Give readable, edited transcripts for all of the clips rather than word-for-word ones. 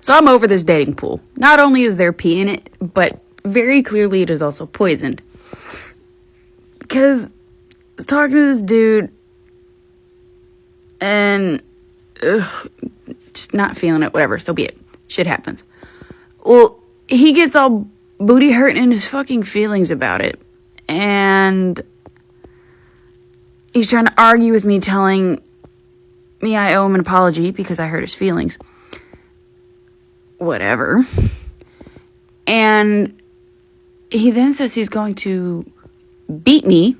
So I'm over this dating pool. Not only is there pee in it, but very clearly it is also poisoned. Because I was talking to this dude and just not feeling it, whatever, so be it. Shit happens. Well, he gets all booty hurting in his fucking feelings about it. And he's trying to argue with me, telling me I owe him an apology because I hurt his feelings. Whatever. And he then says he's going to beat me.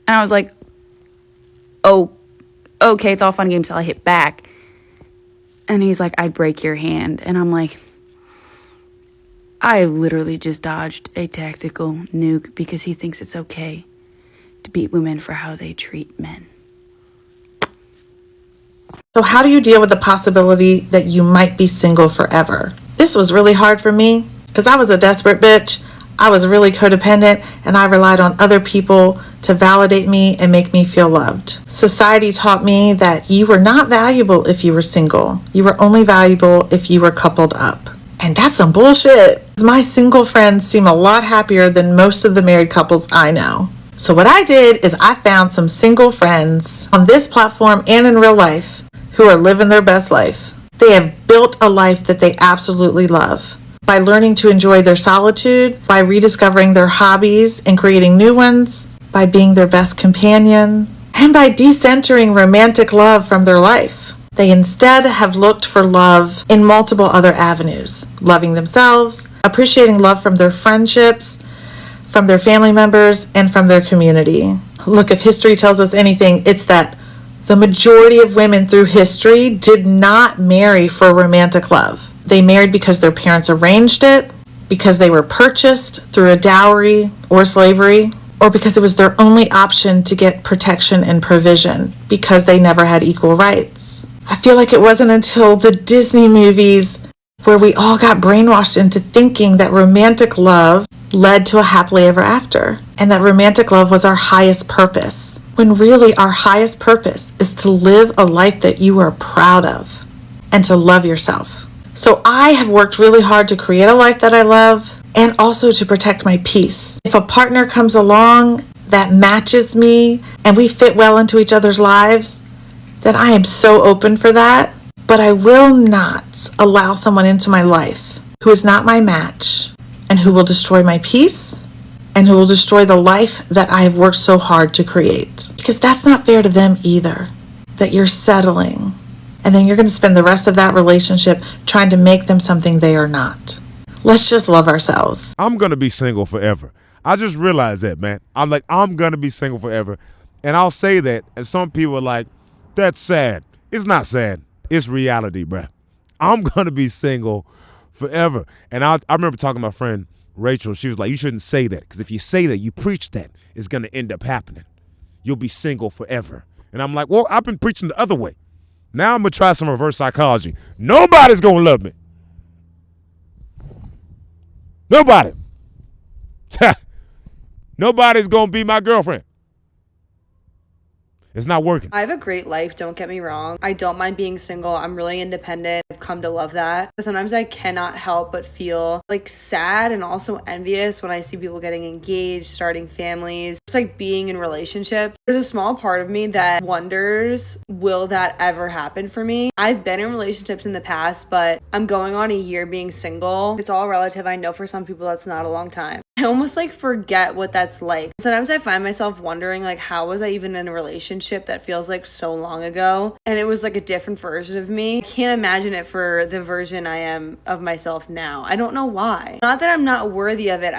And I was like, oh, okay, it's all fun and games till I hit back. And he's like, I'd break your hand. And I'm like, I literally just dodged a tactical nuke because he thinks it's okay to beat women for how they treat men. So how do you deal with the possibility that you might be single forever? This was really hard for me because I was a desperate bitch. I was really codependent and I relied on other people to validate me and make me feel loved. Society taught me that you were not valuable if you were single. You were only valuable if you were coupled up. And that's some bullshit. My single friends seem a lot happier than most of the married couples I know. So what I did is I found some single friends on this platform and in real life who are living their best life. They have built a life that they absolutely love by learning to enjoy their solitude, by rediscovering their hobbies and creating new ones, by being their best companion, and by decentering romantic love from their life. They instead have looked for love in multiple other avenues, loving themselves, appreciating love from their friendships, from their family members, and from their community. Look, if history tells us anything, it's that the majority of women through history did not marry for romantic love. They married because their parents arranged it, because they were purchased through a dowry or slavery, or because it was their only option to get protection and provision, because they never had equal rights. I feel like it wasn't until the Disney movies where we all got brainwashed into thinking that romantic love led to a happily ever after, and that romantic love was our highest purpose, when really our highest purpose is to live a life that you are proud of and to love yourself. So I have worked really hard to create a life that I love and also to protect my peace. If a partner comes along that matches me and we fit well into each other's lives, then I am so open for that. But I will not allow someone into my life who is not my match and who will destroy my peace and who will destroy the life that I have worked so hard to create. Because that's not fair to them either, that you're settling and then you're going to spend the rest of that relationship trying to make them something they are not. Let's just love ourselves. I'm going to be single forever. I just realized that, man. I'm going to be single forever. And I'll say that, and some people are like, that's sad. It's not sad. It's reality, bruh. I'm going to be single forever. And I remember talking to my friend Rachel. She was like, you shouldn't say that, because if you say that, you preach that, it's going to end up happening. You'll be single forever. And I'm like, well, I've been preaching the other way. Now I'm going to try some reverse psychology. Nobody's going to love me. Nobody. Nobody's going to be my girlfriend. It's not working. I have a great life, don't get me wrong. I don't mind being single. I'm really independent. I've come to love that. But sometimes I cannot help but feel like sad and also envious when I see people getting engaged, starting families, just like being in relationships. There's a small part of me that wonders, will that ever happen for me? I've been in relationships in the past, but I'm going on a year being single. It's all relative. I know for some people that's not a long time. I almost like forget what that's like. Sometimes I find myself wondering, like, how was I even in a relationship that feels like so long ago? And it was like a different version of me. I can't imagine it for the version I am of myself now. I don't know why. Not that I'm not worthy of it.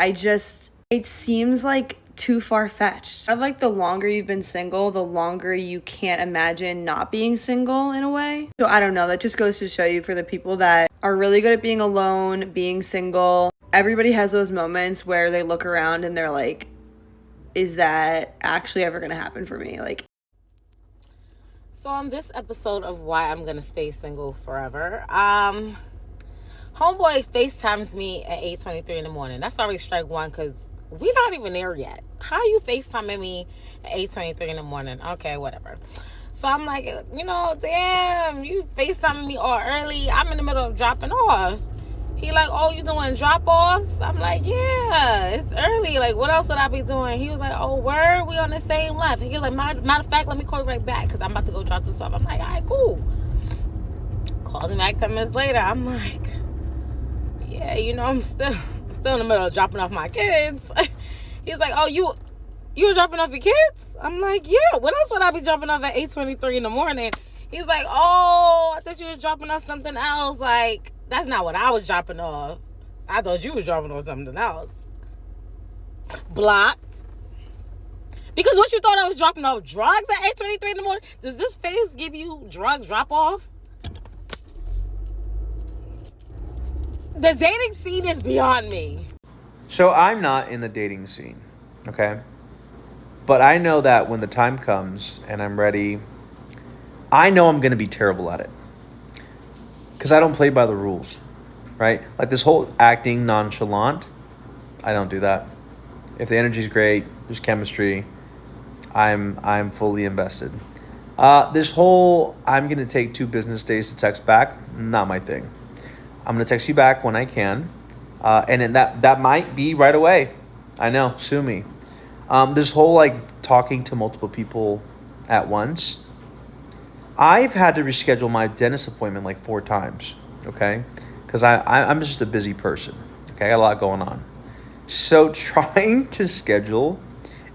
It seems like too far-fetched. I like the longer you've been single, the longer you can't imagine not being single in a way. So I don't know. That just goes to show you, for the people that are really good at being alone, being single, everybody has those moments where they look around and they're like, is that actually ever going to happen for me? Like, so on this episode of Why I'm Gonna Stay Single Forever, homeboy FaceTimes me at 8:23 in the morning. That's already strike one, because we're not even there yet. How you FaceTiming me at 8:23 in the morning? Okay, whatever. So I'm like, damn, you FaceTiming me all early. I'm in the middle of dropping off. He like, oh, you doing drop-offs? I'm like, yeah, it's early. Like, what else would I be doing? He was like, oh, word, we on the same left. He was like, matter of fact, let me call you right back because I'm about to go drop this off. I'm like, all right, cool. Calls me back 10 minutes later. I'm like, yeah, I'm still in the middle of dropping off my kids. He's like, oh, you were dropping off your kids? I'm like, yeah, what else would I be dropping off at 8:23 in the morning? He's like, oh, I thought you was dropping off something else. Like, that's not what I was dropping off. I thought you was dropping off something else. Blocked. Because what you thought I was dropping off drugs at 8:23 in the morning? Does this face give you drug drop off? The dating scene is beyond me. So I'm not in the dating scene, okay? But I know that when the time comes and I'm ready, I know I'm going to be terrible at it. Because I don't play by the rules, right? Like this whole acting nonchalant, I don't do that. If the energy's great, there's chemistry, I'm fully invested. This whole I'm going to take 2 business days to text back, not my thing. I'm going to text you back when I can. And then that might be right away. I know, sue me. This whole like talking to multiple people at once, I've had to reschedule my dentist appointment like 4 times, okay? Because I'm just a busy person, okay? I got a lot going on. So trying to schedule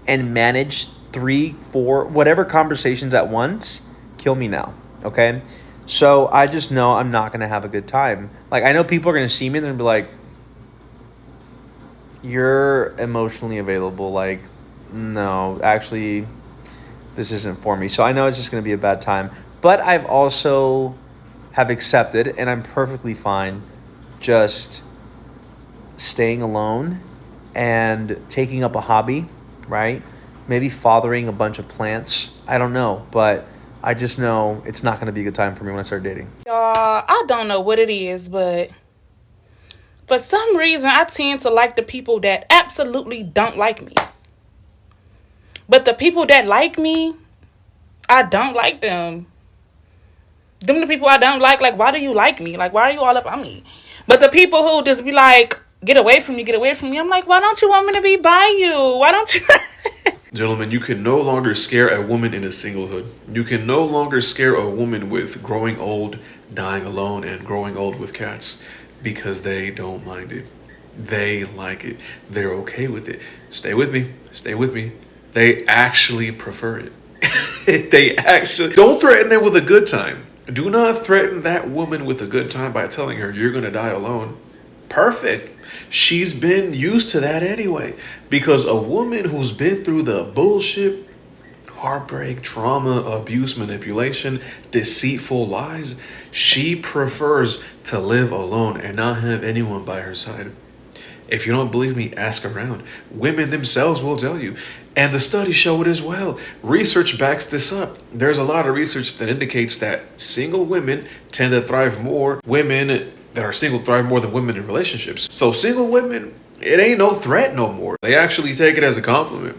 and manage 3, 4, whatever conversations at once, kill me now, okay? So I just know I'm not going to have a good time. Like, I know people are going to see me and they're going to be like, you're emotionally available. Like, no, actually, this isn't for me. So I know it's just going to be a bad time. But I've also have accepted, and I'm perfectly fine just staying alone and taking up a hobby, right? Maybe fathering a bunch of plants. I don't know, but I just know it's not going to be a good time for me when I start dating. I don't know what it is, but for some reason, I tend to like the people that absolutely don't like me. But the people that like me, I don't like them. Them the people I don't like, why do you like me? Like, why are you all up on me? But the people who just be like, get away from me, I'm like, why don't you want me to be by you? Why don't you... Gentlemen, you can no longer scare a woman into singlehood. You can no longer scare a woman with growing old, dying alone, and growing old with cats because they don't mind it. They like it. They're okay with it. Stay with me. Stay with me. They actually prefer it. They actually... Don't threaten them with a good time. Do not threaten that woman with a good time by telling her you're going to die alone. Perfect. She's been used to that anyway. Because a woman who's been through the bullshit, heartbreak, trauma, abuse, manipulation, deceitful lies, she prefers to live alone and not have anyone by her side. If you don't believe me, ask around. Women themselves will tell you. And the studies show it as well. Research backs this up. There's a lot of research that indicates that single women tend to thrive more. Women that are single thrive more than women in relationships. So single women, it ain't no threat no more. They actually take it as a compliment.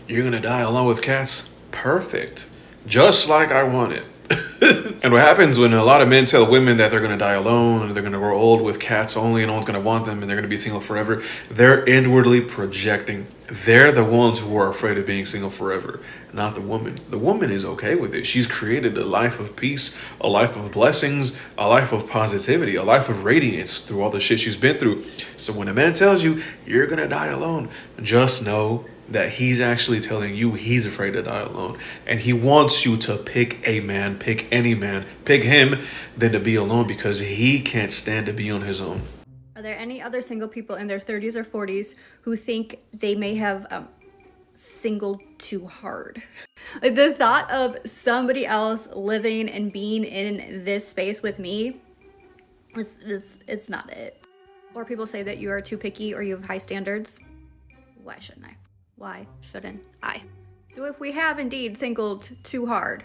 You're gonna die alone with cats? Perfect. Just like I want it. And what happens when a lot of men tell women that they're going to die alone, or they're going to grow old with cats only, and no one's going to want them, and they're going to be single forever, they're inwardly projecting. They're the ones who are afraid of being single forever, not the woman. The woman is okay with it. She's created a life of peace, a life of blessings, a life of positivity, a life of radiance through all the shit she's been through. So when a man tells you, you're going to die alone, just know that he's actually telling you he's afraid to die alone. And he wants you to pick a man, pick any man, pick him, than to be alone because he can't stand to be on his own. Are there any other single people in their 30s or 40s who think they may have singled too hard? Like the thought of somebody else living and being in this space with me, it's not it. Or people say that you are too picky or you have high standards. Why shouldn't I? Why shouldn't I? So if we have indeed singled too hard,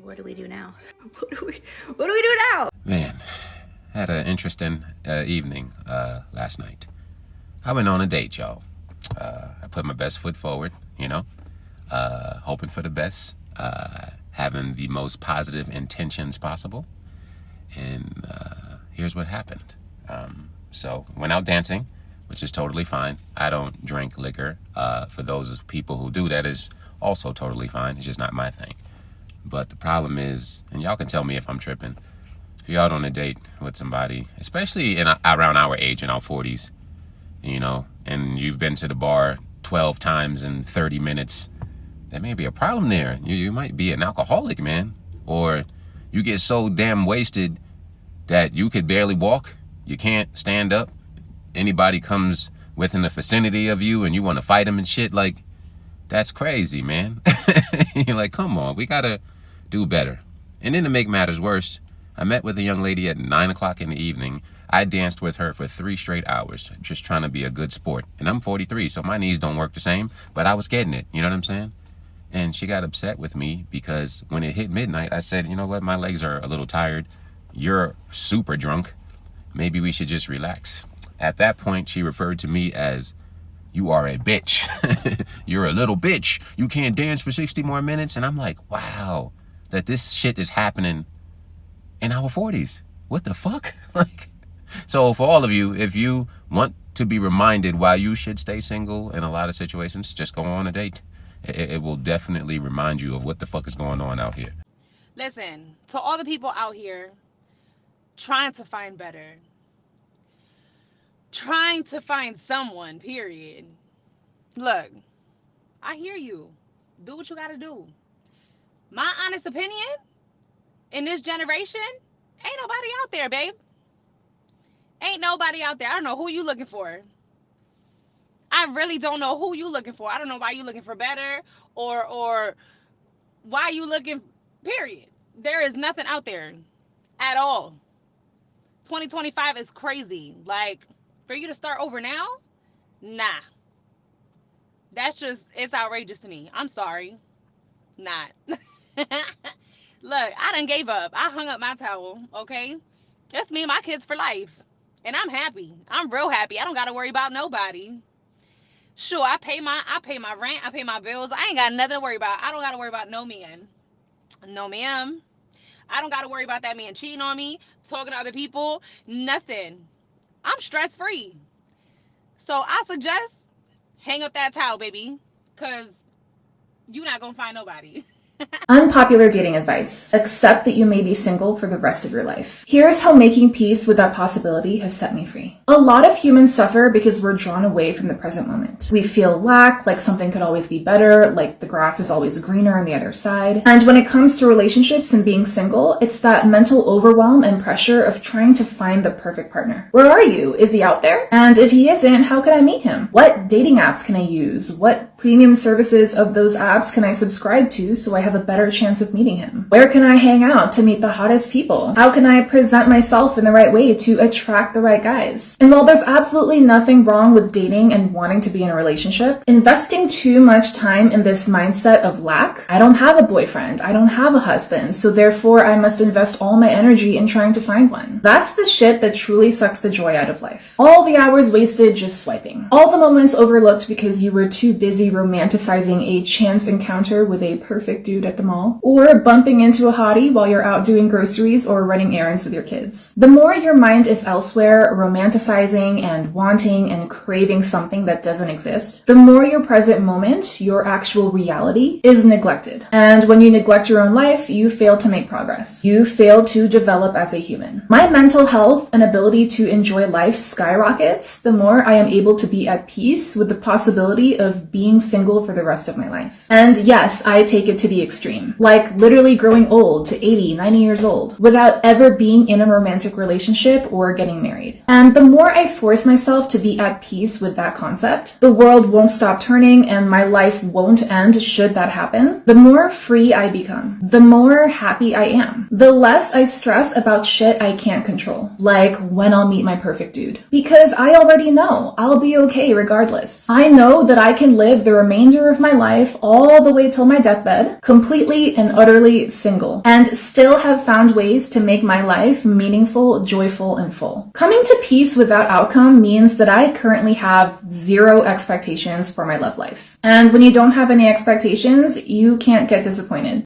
what do we do now? What do we do now? Man, had an interesting evening last night. I went on a date, y'all. I put my best foot forward, hoping for the best, having the most positive intentions possible. And here's what happened. So went out dancing, which is totally fine. I don't drink liquor. For those people who do, that is also totally fine. It's just not my thing. But the problem is, and y'all can tell me if I'm tripping, if you're out on a date with somebody, especially around our age, in our 40s, and you've been to the bar 12 times in 30 minutes, there may be a problem there. You might be an alcoholic, man. Or you get so damn wasted that you could barely walk. You can't stand up. Anybody comes within the vicinity of you and you want to fight them and shit, like, that's crazy, man. You're like, come on, we gotta do better. And then to make matters worse, I met with a young lady at 9 o'clock in the evening. I danced with her for 3 straight hours, just trying to be a good sport. And I'm 43, so my knees don't work the same, but I was getting it, you know what I'm saying? And she got upset with me because when it hit midnight, I said, you know what, my legs are a little tired. You're super drunk. Maybe we should just relax. At that point, she referred to me as, you are a bitch. You're a little bitch. You can't dance for 60 more minutes. And I'm like, wow, that this shit is happening in our 40s. What the fuck? Like, so for all of you, if you want to be reminded why you should stay single in a lot of situations, just go on a date. It will definitely remind you of what the fuck is going on out here. Listen, to all the people out here trying to find better, trying to find someone, period. Look, I hear you. Do what you gotta do. My honest opinion, in this generation, ain't nobody out there, babe. Ain't nobody out there. I don't know who you looking for. I really don't know who you looking for. I don't know why you looking for better or why you looking, period. There is nothing out there at all. 2025 is crazy. Like, for you to start over now? Nah. That's just, it's outrageous to me. I'm sorry. Not. Look, I done gave up. I hung up my towel, okay? That's me and my kids for life. And I'm happy. I'm real happy. I don't got to worry about nobody. Sure, I pay my rent, I pay my bills. I ain't got nothing to worry about. I don't got to worry about no man. No ma'am. I don't got to worry about that man cheating on me, talking to other people, nothing. I'm stress free. So I suggest hang up that towel, baby, because you're not going to find nobody. Unpopular dating advice. Accept that you may be single for the rest of your life. Here's how making peace with that possibility has set me free. A lot of humans suffer because we're drawn away from the present moment. We feel lack, like something could always be better, like the grass is always greener on the other side. And when it comes to relationships and being single, it's that mental overwhelm and pressure of trying to find the perfect partner. Where are you? Is he out there? And if he isn't, how can I meet him? What dating apps can I use? What premium services of those apps can I subscribe to so I have a better chance of meeting him? Where can I hang out to meet the hottest people? How can I present myself in the right way to attract the right guys? And while there's absolutely nothing wrong with dating and wanting to be in a relationship, investing too much time in this mindset of lack, I don't have a boyfriend, I don't have a husband, so therefore I must invest all my energy in trying to find one. That's the shit that truly sucks the joy out of life. All the hours wasted just swiping. All the moments overlooked because you were too busy romanticizing a chance encounter with a perfect dude at the mall, or bumping into a hottie while you're out doing groceries or running errands with your kids. The more your mind is elsewhere, romanticizing and wanting and craving something that doesn't exist, the more your present moment, your actual reality, is neglected. And when you neglect your own life, you fail to make progress. You fail to develop as a human. My mental health and ability to enjoy life skyrockets the more I am able to be at peace with the possibility of being single for the rest of my life. And yes, I take it to the extreme, like literally growing old to 80, 90 years old without ever being in a romantic relationship or getting married. And the more I force myself to be at peace with that concept, the world won't stop turning and my life won't end should that happen, the more free I become, the more happy I am, the less I stress about shit I can't control, like when I'll meet my perfect dude. Because I already know I'll be okay regardless. I know that I can live the remainder of my life all the way till my deathbed, completely and utterly single, and still have found ways to make my life meaningful, joyful, and full. Coming to peace with that outcome means that I currently have zero expectations for my love life. And when you don't have any expectations, you can't get disappointed.